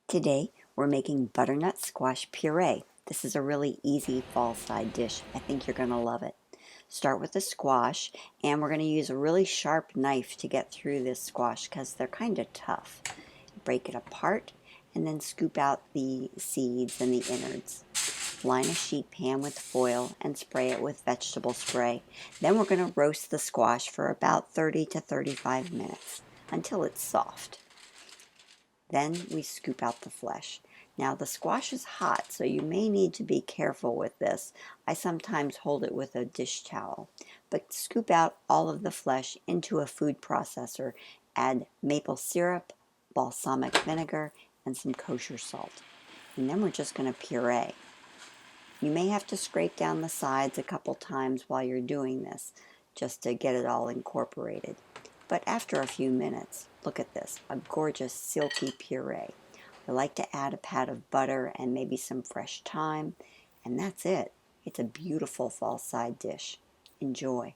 Today we're making butternut squash puree. This is a really easy fall side dish. I think you're going to love it. Start with the squash, and we're going to use a really sharp knife to get through this squash because they're kind of tough. Break it apart and then scoop out the seeds and the innards. Line a sheet pan with foil and spray it with vegetable spray. Then we're going to roast the squash for about 30 to 35 minutes until it's soft. Then we scoop out the flesh. Now the squash is hot, so you may need to be careful with this. I sometimes hold it with a dish towel. But scoop out all of the flesh into a food processor. Add maple syrup, balsamic vinegar, and some kosher salt. And then we're just going to puree. You may have to scrape down the sides a couple times while you're doing this, just to get it all incorporated. But after a few minutes, look at this, a gorgeous silky puree. I like to add a pat of butter and maybe some fresh thyme, and that's it. It's a beautiful fall side dish. Enjoy.